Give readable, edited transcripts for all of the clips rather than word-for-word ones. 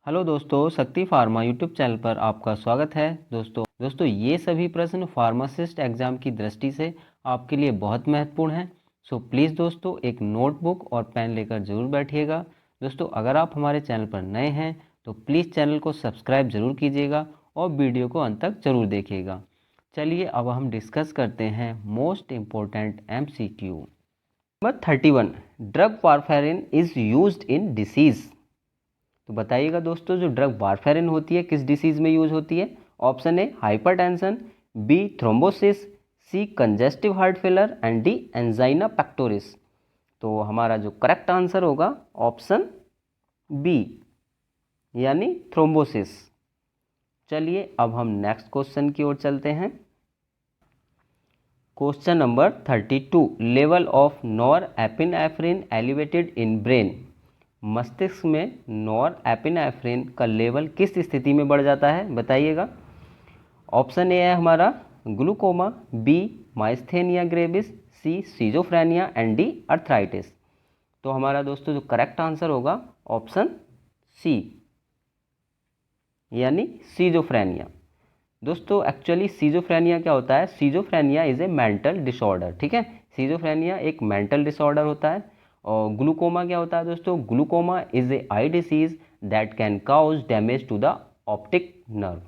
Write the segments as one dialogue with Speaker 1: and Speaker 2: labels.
Speaker 1: Hello दोस्तों, शक्ति pharma YouTube channel पर आपका स्वागत है। दोस्तों ये सभी प्रश्न फार्मासिस्ट एग्जाम की दृष्टि से आपके लिए बहुत महत्वपूर्ण हैं। सो प्लीज़ दोस्तों एक नोटबुक और पेन लेकर ज़रूर बैठिएगा। दोस्तों अगर आप हमारे चैनल पर नए हैं तो प्लीज़ चैनल को सब्सक्राइब ज़रूर कीजिएगा और वीडियो को अंत तक ज़रूर देखिएगा। चलिए अब हम डिस्कस करते हैं most important MCQ। Number 31, drug warfarin is used in disease. तो बताइएगा दोस्तों, जो ड्रग वारफेरिन होती है किस डिसीज़ में यूज होती है? Option A hypertension, B thrombosis, C congestive heart failure and D angina pectoris. तो हमारा जो करेक्ट आंसर होगा ऑप्शन बी यानी थ्रोम्बोसिस। चलिए अब हम नेक्स्ट क्वेश्चन की ओर चलते हैं। Question number 32, level of norepinephrine elevated in brain. मस्तिष्क में नॉर एपिनेफ्रिन का लेवल किस स्थिति में बढ़ जाता है बताइएगा। ऑप्शन ए है हमारा glaucoma, B myasthenia gravis, C schizophrenia and D arthritis. तो हमारा दोस्तों जो करेक्ट आंसर होगा ऑप्शन सी यानी सीजोफ्रेनिया। दोस्तों एक्चुअली सीजोफ्रेनिया क्या होता है? Schizophrenia is a mental disorder. ठीक है, सीजोफ्रेनिया एक मेंटल डिसऑर्डर होता है। और ग्लूकोमा क्या होता है दोस्तों? Glaucoma is a eye disease that can cause damage to the optic nerve.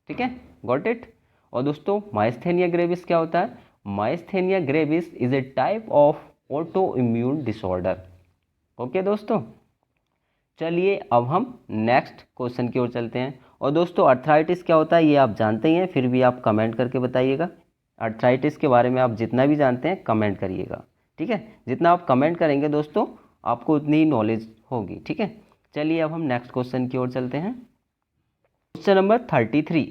Speaker 1: ठीक है, गॉट इट। और दोस्तों माइस्थेनिया ग्रेविस क्या होता है? Myasthenia gravis is a type of auto immune disorder. Okay दोस्तों, चलिए अब हम नेक्स्ट क्वेश्चन की ओर चलते हैं। और दोस्तों अर्थराइटिस क्या होता है ये आप जानते ही हैं, फिर भी आप कमेंट करके बताइएगा। अर्थराइटिस के बारे में आप जितना भी जानते हैं कमेंट करिएगा। ठीक है, जितना आप कमेंट करेंगे दोस्तों आपको उतनी ही नॉलेज होगी। ठीक है, चलिए अब हम नेक्स्ट क्वेश्चन की ओर चलते हैं। Question number 33,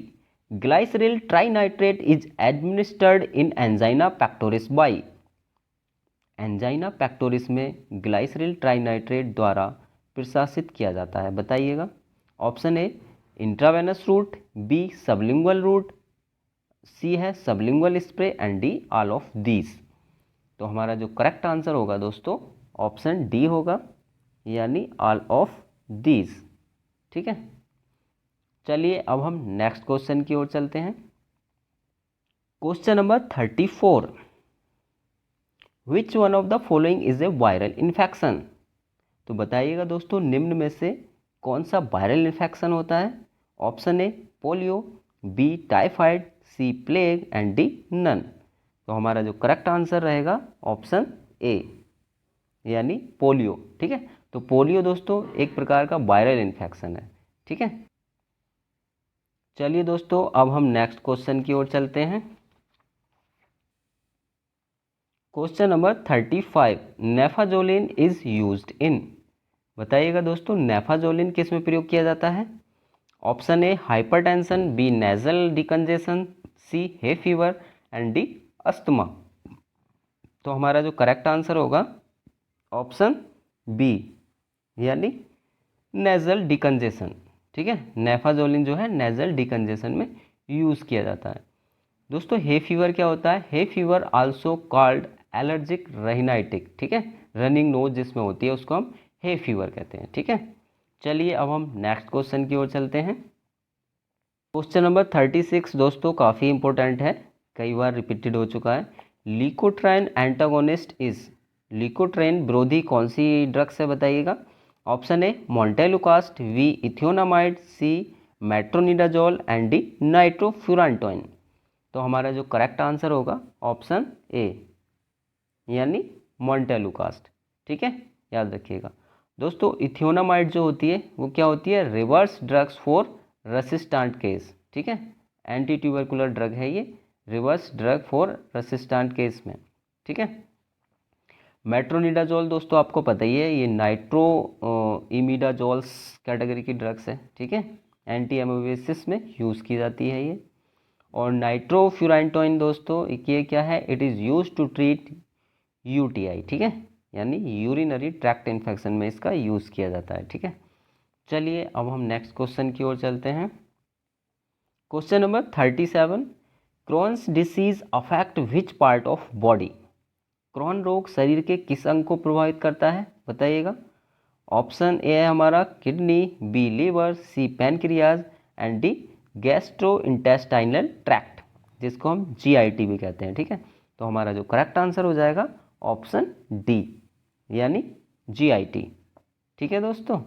Speaker 1: glyceryl trinitrate is administered in angina pectoris by. Angina pectoris में ग्लाइसरिल ट्राइनाइट्रेट द्वारा प्रशासित किया जाता है बताइएगा। Option A intravenous route, B sublingual route, C है sublingual spray and D all of these. तो हमारा जो करेक्ट आंसर होगा दोस्तों ऑप्शन डी होगा यानी ऑल ऑफ दीज। ठीक है, चलिए अब हम नेक्स्ट क्वेश्चन की ओर चलते हैं। Question number 34, which one of the following is a viral infection. तो बताइएगा दोस्तों निम्न में से कौन सा वायरल इन्फेक्शन होता है? Option A polio, B typhoid, C plague and D none. तो हमारा जो करेक्ट आंसर रहेगा ऑप्शन ए यानी पोलियो। ठीक है, तो पोलियो दोस्तों एक प्रकार का वायरल इन्फेक्शन है। ठीक है, चलिए दोस्तों अब हम नेक्स्ट क्वेश्चन की ओर चलते हैं। Question number 35, naphazoline is used in. बताइएगा दोस्तों नेफाजोलिन किस में प्रयोग किया जाता है? Option A hypertension, B nasal decongestion, C hay fever and D asthma. तो हमारा जो करेक्ट आंसर होगा ऑप्शन बी यानी नेजल डिकंजेशन। ठीक है, नेफाजोलिन जो है नेजल डिकंजेशन में यूज़ किया जाता है। दोस्तों हे फीवर क्या होता है? Hay fever also called allergic rhinitis. ठीक है, रनिंग नोज जिसमें होती है उसको हम हे फीवर कहते हैं। ठीक है, चलिए अब हम नेक्स्ट क्वेश्चन की ओर चलते हैं। क्वेश्चन नंबर 36 दोस्तों काफ़ी इंपॉर्टेंट है, कई बार रिपीटेड हो चुका है। लीकोट्राइन एंटागोनिस्ट इज। लीकोट्राइन विरोधी कौन सी ड्रग्स है बताइएगा। Option A montelukast, B ethionamide, C metronidazole and D nitrofurantoin. तो हमारा जो करेक्ट आंसर होगा ऑप्शन ए यानी मोंटेलुकास्ट। ठीक है, याद रखिएगा दोस्तों इथियोनामाइड जो होती है वो क्या होती है? Reverse drugs for resistant case. ठीक है, एंटी ट्यूबरकुलर ड्रग है ये, reverse drug for resistant case में। ठीक है, मेट्रोनिडाजोल दोस्तों आपको पता ही है ये नाइट्रो इमिडाजोल्स कैटेगरी की ड्रग्स है। ठीक है, एंटी एमोवेसिस में यूज़ की जाती है ये। और नाइट्रोफ्यूरांटोइन दोस्तों ये क्या है? It is use to treat UTI. ठीक है, यानी यूरिनरी ट्रैक्ट इन्फेक्शन में इसका यूज़ किया जाता है। ठीक है, चलिए अब हम नेक्स्ट क्वेश्चन की ओर चलते हैं। Question number 37, Crohn's disease affect which part of body. Crohn रोग शरीर के किस अंग को प्रभावित करता है बताइएगा। ऑप्शन ए है हमारा kidney, B liver, C pancreas and D gastrointestinal tract, जिसको हम जीआईटी भी कहते हैं। ठीक है, तो हमारा जो करेक्ट आंसर हो जाएगा ऑप्शन डी यानी जीआईटी। ठीक है दोस्तों।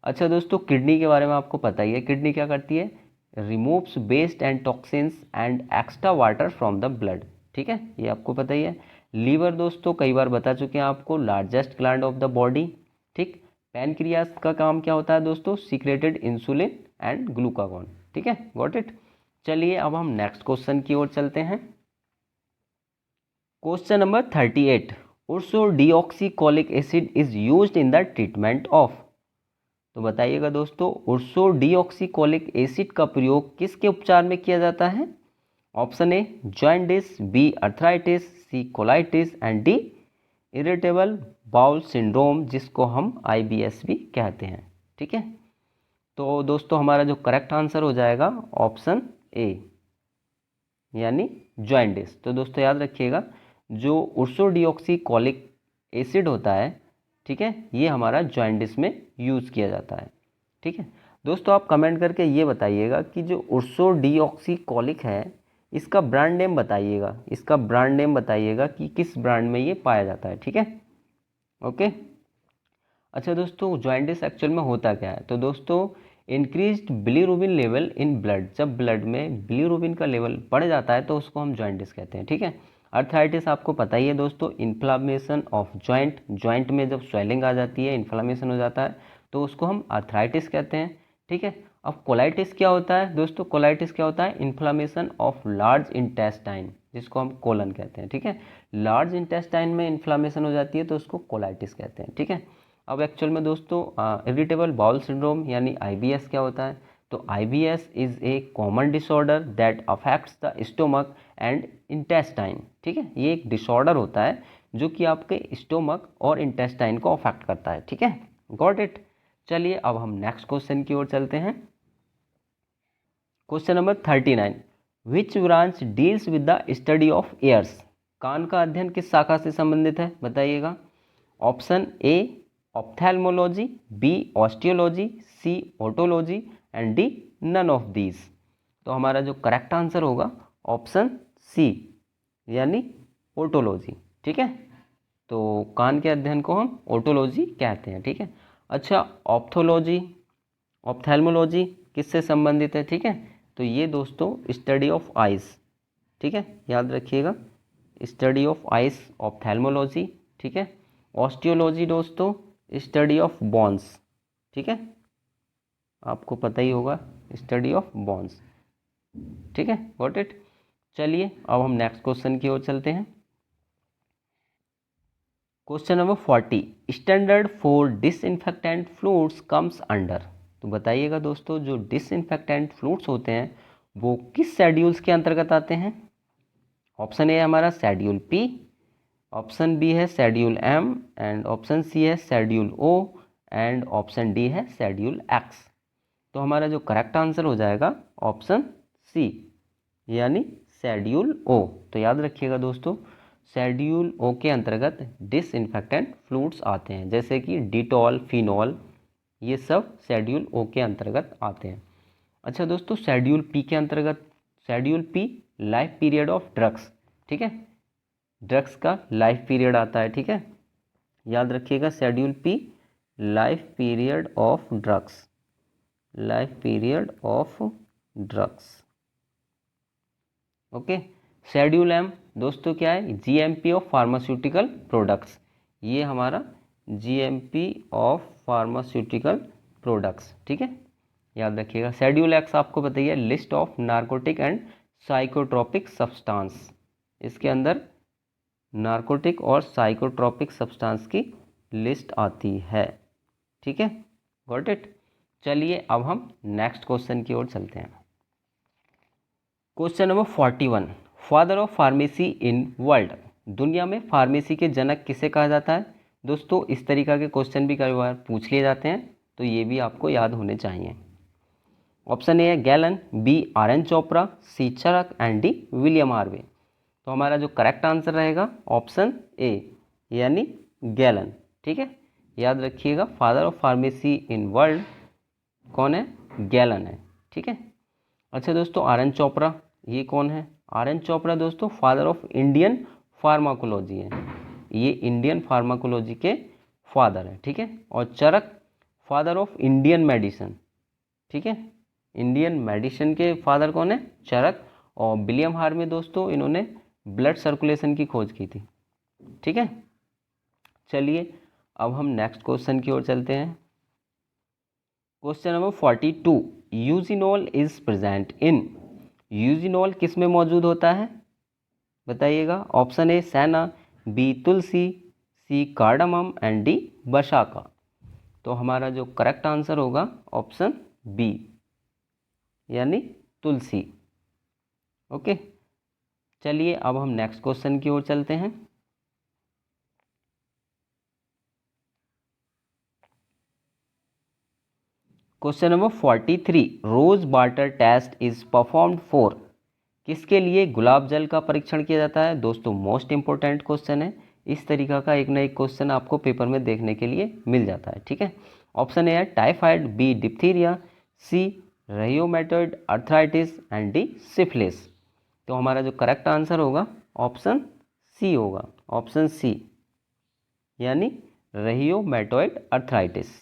Speaker 1: अच्छा दोस्तों, किडनी के बारे में आपको पता ही है, किडनी क्या करती है, removes waste and toxins and extra water from the blood. ठीक है, ये आपको पता ही है। लीवर दोस्तों कई बार बता चुके हैं आपको, largest gland of the body. ठीक, पैनक्रियास का काम क्या होता है दोस्तों, सीक्रेटेड इंसुलिन एंड ग्लूकागॉन। ठीक है, गॉट इट। चलिए अब हम नेक्स्ट क्वेश्चन की ओर चलते हैं। Question number 38, ursodeoxycholic acid is used in the treatment of. तो बताइएगा दोस्तों, उर्सोडिऑक्सीकोलिक एसिड का प्रयोग किसके उपचार में किया जाता है। Option A jaundice, B arthritis, C colitis and D irritable bowel syndrome, जिसको हम आईबीएस भी कहते हैं। ठीक है, तो दोस्तों हमारा जो करेक्ट आंसर हो जाएगा ऑप्शन ए यानी जॉइंडिस। तो दोस्तों याद रखिएगा, जो उर्सोडिऑक्सीकोलिक एसिड होता है, ठीक है, ये हमारा जॉइंडिस में यूज़ किया जाता है। ठीक है दोस्तों, आप कमेंट करके ये बताइएगा कि जो उर्सोडिऑक्सीकोलिक है, इसका ब्रांड नेम बताइएगा, इसका ब्रांड नेम बताइएगा कि किस ब्रांड में ये पाया जाता है। ठीक है, ओके। अच्छा दोस्तों, जॉइंडिस एक्चुअल में होता क्या है, तो दोस्तों increased bilirubin level in blood, जब ब्लड में बिलीरुबिन का लेवल बढ़ जाता है तो उसको हम जॉइंडिस कहते हैं। ठीक है, अर्थराइटिस आपको पता ही है दोस्तों, इन्फ्लामेशन ऑफ जॉइंट, जॉइंट में जब स्वेलिंग आ जाती है, इन्फ्लामेशन हो जाता है तो उसको हम अर्थराइटिस कहते हैं। ठीक है, अब कोलाइटिस क्या होता है दोस्तों, कोलाइटिस क्या होता है, इन्फ्लामेशन ऑफ लार्ज इंटेस्टाइन, जिसको हम कोलन कहते हैं। ठीक है, लार्ज इंटेस्टाइन में इन्फ्लामेशन हो जाती है तो उसको कोलाइटिस कहते हैं। ठीक है, अब एक्चुअल में दोस्तों इरिटेबल बाउल सिंड्रोम यानी आईबीएस क्या होता है, तो IBS is a common disorder that affects the stomach and intestine. ठीक है, ये एक डिसऑर्डर होता है जो कि आपके स्टोमक और इंटेस्टाइन को अफेक्ट करता है। ठीक है, गॉट इट। चलिए अब हम नेक्स्ट क्वेश्चन की ओर चलते हैं। Question number 39, which branch deals with the study of ears. कान का अध्ययन किस शाखा से संबंधित है, बताइएगा। Option A ophthalmology, B osteology, C otology and D none of these. तो हमारा जो करेक्ट आंसर होगा ऑप्शन सी यानी ओटोलॉजी। ठीक है, तो कान के अध्ययन को हम ओटोलॉजी कहते हैं। ठीक है, अच्छा ऑप्थोलॉजी, ऑप्थेल्मोलॉजी किससे संबंधित है, ठीक है, तो ये दोस्तों स्टडी ऑफ आइज। ठीक है, याद रखिएगा, स्टडी ऑफ आइज ऑप्थेल्मोलॉजी। ठीक है, ऑस्टियोलॉजी दोस्तों स्टडी ऑफ बोन्स। ठीक है, आपको पता ही होगा, स्टडी ऑफ बोन्स। ठीक है, गॉट इट। चलिए अब हम नेक्स्ट क्वेश्चन की ओर चलते हैं। Question number 40, standard for disinfectant fluids comes under. तो बताइएगा दोस्तों, जो डिसइंफेक्टेंट फ्लूइड्स होते हैं वो किस शेड्यूल्स के अंतर्गत आते हैं। ऑप्शन ए हमारा शेड्यूल पी, ऑप्शन बी है schedule M and option C है schedule O and option D है शेड्यूल एक्स। तो हमारा जो करेक्ट आंसर हो जाएगा ऑप्शन सी यानी शेड्यूल ओ। तो याद रखिएगा दोस्तों, शेड्यूल ओ के अंतर्गत डिसइंफेक्टेंट फ्लूइड्स आते हैं, जैसे कि डिटॉल, फिनॉल, ये सब शेड्यूल ओ के अंतर्गत आते हैं। अच्छा दोस्तों, शेड्यूल पी के अंतर्गत, schedule P life period of drugs. ठीक है, ड्रग्स का लाइफ पीरियड आता है। ठीक है, याद रखिएगा, schedule P life period of drugs, life period of drugs. Okay, schedule M दोस्तों क्या है, जीएमपी ऑफ फार्मास्यूटिकल प्रोडक्ट्स, ये हमारा जीएमपी ऑफ फार्मास्यूटिकल प्रोडक्ट्स। ठीक है, याद रखिएगा। शेड्यूल एक्स आपको बताइए, list of narcotic and psychotropic substance, इसके अंदर नार्कोटिक और साइकोट्रोपिक सब्सटेंस की लिस्ट आती है। ठीक है, गॉट इट। चलिए अब हम नेक्स्ट क्वेश्चन की ओर चलते हैं। Question number 41, father of pharmacy in world. दुनिया में फार्मेसी के जनक किसे कहा जाता है। दोस्तों इस तरीका के क्वेश्चन भी कई बार पूछ लिए जाते हैं, तो ये भी आपको याद होने चाहिए। ऑप्शन ए है Galen, B R N Chopra, C Charak and D William Harvey. तो हमारा जो करेक्ट आंसर रहेगा ऑप्शन ए यानी गैलन। ठीक है, याद रखिएगा, father of pharmacy in world कौन है? गैलन है, ठीक है। अच्छा दोस्तों, आर एन चोपड़ा ये कौन है? आर एन चोपड़ा दोस्तों फादर ऑफ इंडियन फार्माकोलॉजी है, ये इंडियन फार्माकोलॉजी के फादर है, ठीक है। और चरक फादर ऑफ इंडियन मेडिसिन, ठीक है, इंडियन मेडिसिन के फादर कौन है? चरक। और विलियम हार्वे दोस्तों इन्होंने ब्लड सर्कुलेशन की खोज की थी, ठीक है। चलिए अब हम नेक्स्ट क्वेश्चन की ओर चलते हैं। Question number 42, eugenol is present in, eugenol किस में मौजूद होता है बताइएगा? Option A senna, B tulsi, C cardamom and D vasaka. तो हमारा जो करेक्ट आंसर होगा ऑप्शन बी यानी तुलसी। ओके, चलिए अब हम नेक्स्ट क्वेश्चन की ओर चलते हैं। Question number 43, rose water test is performed for, किसके लिए गुलाब जल का परीक्षण किया जाता है? दोस्तों मोस्ट इंपॉर्टेंट क्वेश्चन है, इस तरीका का एक ना एक क्वेश्चन आपको पेपर में देखने के लिए मिल जाता है, ठीक है। ऑप्शन ए है typhoid, B diphtheria, C rheumatoid arthritis and D syphilis. तो हमारा जो करेक्ट आंसर होगा ऑप्शन सी होगा, ऑप्शन सी यानी रेयोमेटॉइड आर्थराइटिस।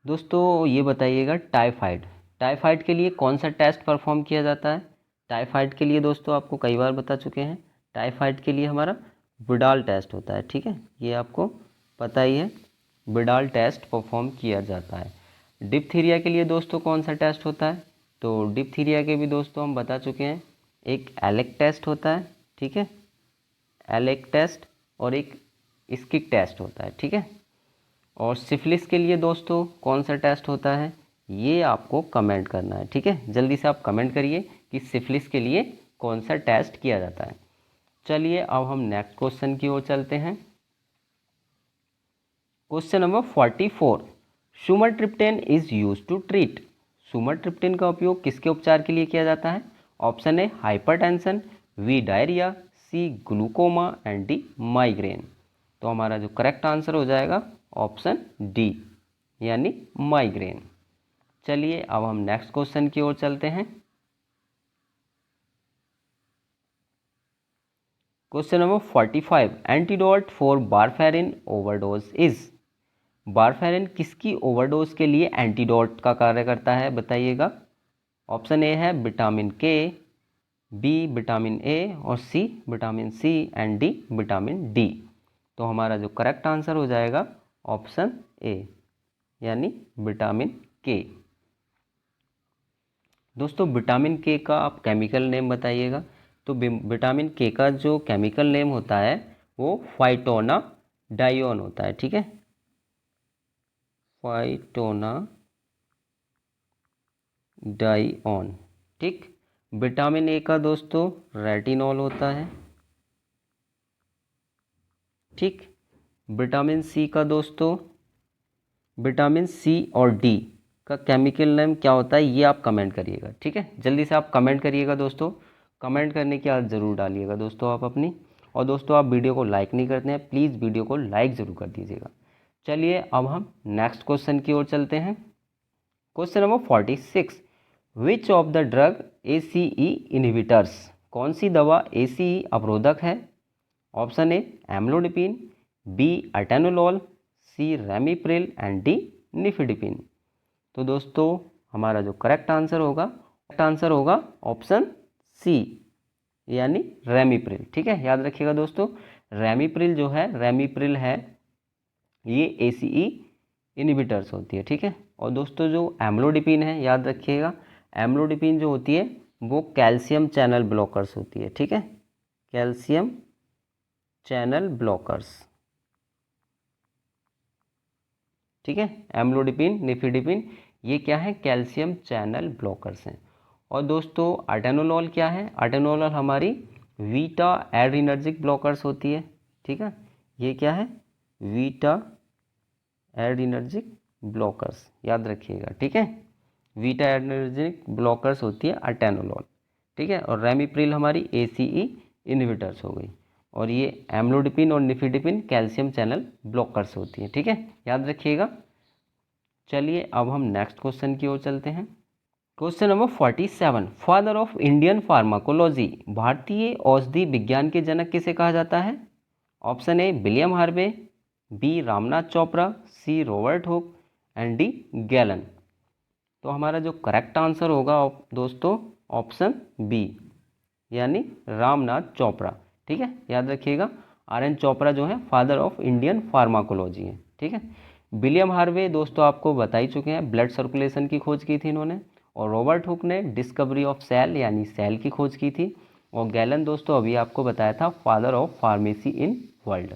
Speaker 1: दोस्तों ये बताइएगा, टाइफाइड, टाइफाइड के लिए कौन सा टेस्ट परफॉर्म किया जाता है? टाइफाइड के लिए दोस्तों आपको कई बार बता चुके हैं, टाइफाइड के लिए हमारा विडाल टेस्ट होता है, ठीक है, ये आपको पता ही है, विडाल टेस्ट परफॉर्म किया जाता है। डिप्थीरिया के लिए दोस्तों कौन सा टेस्ट होता है? तो डिप्थीरिया के भी दोस्तों हम बता चुके हैं, एक एलेक टेस्ट होता है, ठीक है, एलेक टेस्ट, और एक स्किक टेस्ट होता है, ठीक है। और सिफिलिस के लिए दोस्तों कौन सा टेस्ट होता है, ये आपको कमेंट करना है, ठीक है, जल्दी से आप कमेंट करिए कि सिफिलिस के लिए कौन सा टेस्ट किया जाता है। चलिए अब हम नेक्स्ट क्वेश्चन की ओर चलते हैं। Question number 44, sumatriptan is use to treat, sumatriptan का उपयोग किसके उपचार के लिए किया जाता है? Option A hypertension, B diarrhoea, C glaucoma and D migraine. तो हमारा जो करेक्ट आंसर हो जाएगा ऑप्शन डी यानी माइग्रेन। चलिए अब हम नेक्स्ट क्वेश्चन की ओर चलते हैं। Question number 45, antidote for warfarin overdose is, warfarin किसकी ओवरडोज के लिए एंटीडोट का कार्य करता है बताइएगा? ऑप्शन ए है विटामिन के, बी विटामिन ए, और C vitamin C and D vitamin D. तो हमारा जो करेक्ट आंसर हो जाएगा ऑप्शन ए यानी विटामिन के। दोस्तों विटामिन के का आप केमिकल नेम बताइएगा? तो विटामिन के का जो केमिकल नेम होता है वो फाइटोना डाइऑन होता है, ठीक है, फाइटोना डाइऑन, ठीक। विटामिन ए का दोस्तों रेटिनॉल होता है, ठीक। विटामिन सी का दोस्तों, विटामिन सी और डी का केमिकल नेम क्या होता है ये आप कमेंट करिएगा, ठीक है, जल्दी से आप कमेंट करिएगा दोस्तों, कमेंट करने की आदत ज़रूर डालिएगा दोस्तों आप अपनी। और दोस्तों आप वीडियो को लाइक नहीं करते हैं, प्लीज़ वीडियो को लाइक ज़रूर कर दीजिएगा। चलिए अब हम नेक्स्ट क्वेश्चन की ओर चलते हैं। Question number 46, which of the drug ACE inhibitors, कौन सी दवा ACE अवरोधक है? Option A amlodipine, B atenolol, C ramipril and D nifedipine. तो दोस्तों हमारा जो करेक्ट आंसर होगा ऑप्शन सी यानी रेमिप्रिल, ठीक है, याद रखिएगा दोस्तों, रेमिप्रिल है ये ACE इनहिबिटर्स होती है, ठीक है। और दोस्तों जो एम्लोडिपिन है याद रखिएगा, एम्लोडिपिन जो होती है वो कैल्शियम चैनल ब्लॉकर्स होती है, ठीक है, कैल्शियम चैनल ब्लॉकर्स, ठीक है, एम्लोडिपिन निफिडिपिन ये क्या है? कैल्शियम चैनल ब्लॉकर्स हैं। और दोस्तों अटेनोलॉल क्या है? अटेनोलॉल हमारी वीटा एड्रीनर्जिक ब्लॉकर्स होती है, ठीक है, ये क्या है? वीटा एड्रीनर्जिक ब्लॉकर्स, याद रखिएगा, ठीक है, वीटा एड्रीनर्जिक ब्लॉकर्स होती है अटेनोलॉल, ठीक है। और रेमिप्रिल हमारी ACE इनहिबिटर्स हो गई। और ये एम्लोडिपिन और निफिडिपिन कैल्शियम चैनल ब्लॉकर्स होती है। ठीक है, याद रखिएगा। चलिए अब हम नेक्स्ट क्वेश्चन की ओर चलते हैं। Question number 47, father of Indian pharmacology, भारतीय औषधि विज्ञान के जनक किसे कहा जाता है? Option A William Harvey, B Ramnath Chopra, C Robert Hooke and D Galen. तो हमारा जो करेक्ट आंसर होगा दोस्तों ऑप्शन बी, यानी रामनाथ चोपड़ा। ठीक है, याद रखिएगा। RN चोपड़ा जो है फादर ऑफ इंडियन फार्माकोलॉजी है। ठीक है, विलियम हार्वे दोस्तों आपको बता ही चुके हैं, ब्लड सर्कुलेशन की खोज की थी इन्होंने। और रॉबर्ट हुक ने डिस्कवरी ऑफ सेल यानी सेल की खोज की थी। और गैलन दोस्तों अभी आपको बताया था father of pharmacy in world.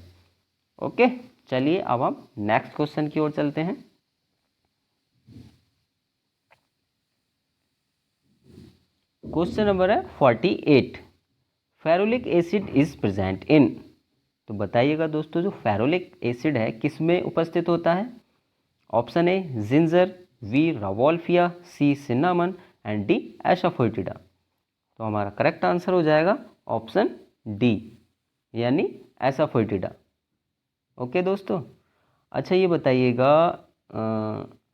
Speaker 1: Okay, चलिए अब हम नेक्स्ट क्वेश्चन की ओर चलते हैं। क्वेश्चन नंबर है 48, फेरुलिक एसिड इज प्रेजेंट इन। तो बताइएगा दोस्तों जो फेरुलिक एसिड है किस में उपस्थित होता है? Option A ginger, B rauwolfia, C cinnamon and D asafoetida. तो हमारा करेक्ट आंसर हो जाएगा ऑप्शन डी, यानी एसाफोइटिडा। ओके दोस्तों, अच्छा ये बताइएगा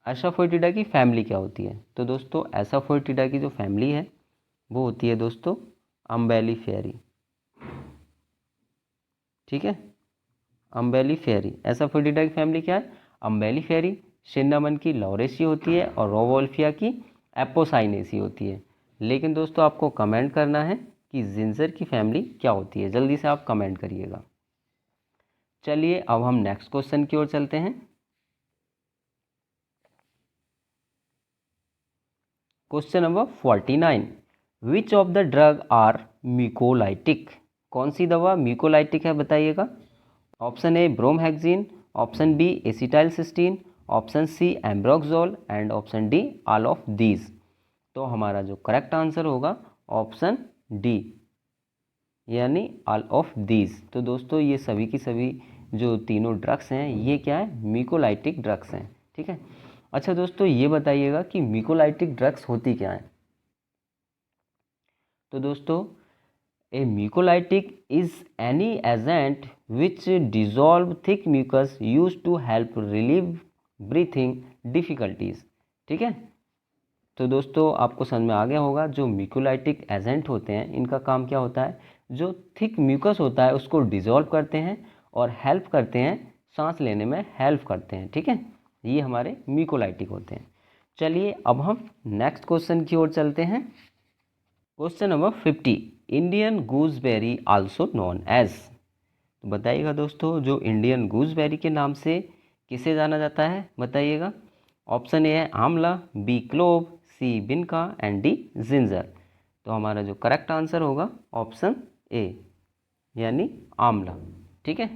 Speaker 1: एसाफोइटिडा की फैमिली क्या होती है? तो दोस्तों एसाफोइटिडा की जो फैमिली है वो होती है दोस्तों अम्बेलिफेरी। ठीक है, अम्बेलिफेरी, एसाफोइटिडा की फैमिली क्या है? अम्बेलिफेरी। सिन्नामन की लॉरेसी होती है और रोवोल्फिया की एपोसाइनेसी होती है। लेकिन दोस्तों आपको कमेंट करना है कि जिंजर की फैमिली क्या होती है, जल्दी से आप कमेंट करिएगा। चलिए अब हम नेक्स्ट क्वेश्चन की ओर चलते हैं। Question number 49, which of the drug are mucolytic. कौन सी दवा म्यूकोलाइटिक है बताइएगा? Option A bromhexine, option B acetylcysteine, option C ambroxol and option D all of these. तो हमारा जो करेक्ट आंसर होगा ऑप्शन डी, यानी ऑल ऑफ दीज। तो दोस्तों ये सभी की सभी जो तीनों ड्रग्स हैं ये क्या है? म्यूकोलाइटिक ड्रग्स हैं। ठीक है, अच्छा दोस्तों ये बताइएगा कि म्यूकोलाइटिक ड्रग्स होती क्या है? तो दोस्तों A mucolytic is any agent which dissolve thick mucus used to help relieve breathing difficulties। ठीक है, तो दोस्तों आपको समझ में आ गया होगा जो म्यूकोलाइटिक एजेंट होते हैं इनका काम क्या होता है? जो थिक म्यूकस होता है उसको डिसॉल्व करते हैं और हेल्प करते हैं, सांस लेने में हेल्प करते हैं। ठीक है, ये हमारे म्यूकोलाइटिक होते हैं। चलिए अब हम नेक्स्ट क्वेश्चन की ओर चलते हैं। Question number 50, Indian gooseberry also known as. तो बताइएगा दोस्तों जो इंडियन गूसबेरी के नाम से किसे जाना जाता है बताइएगा? ऑप्शन ए है amla, B clove, C vinca and D ginger. तो हमारा जो करेक्ट आंसर होगा ऑप्शन ए, यानी आंवला। ठीक है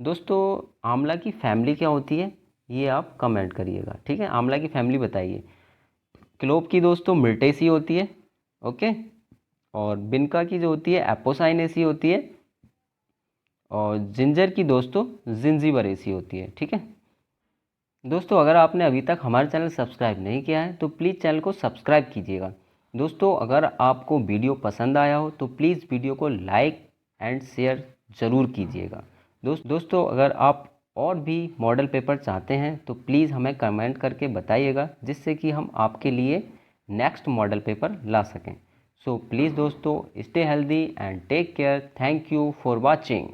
Speaker 1: दोस्तों, आंवला की फैमिली क्या होती है ये आप कमेंट करिएगा। ठीक है, आंवला की फैमिली बताइए। क्लोव की दोस्तों मिर्टेसी होती है। ओके, और बिनका की जो होती है एपोसाइनेसी होती है, और जिंजर की दोस्तों जिंजीबरेसी होती है। ठीक है दोस्तों, अगर आपने अभी तक हमारे चैनल सब्सक्राइब नहीं किया है तो प्लीज़ चैनल को सब्सक्राइब कीजिएगा। दोस्तों अगर आपको वीडियो पसंद आया हो तो प्लीज़ वीडियो को लाइक एंड शेयर ज़रूर कीजिएगा। दोस्तों अगर आप और भी मॉडल पेपर चाहते हैं तो प्लीज़ हमें कमेंट करके बताइएगा, जिससे कि हम आपके लिए नेक्स्ट मॉडल पेपर ला सकें। सो प्लीज़ दोस्तों stay healthy and take care. Thank you for watching.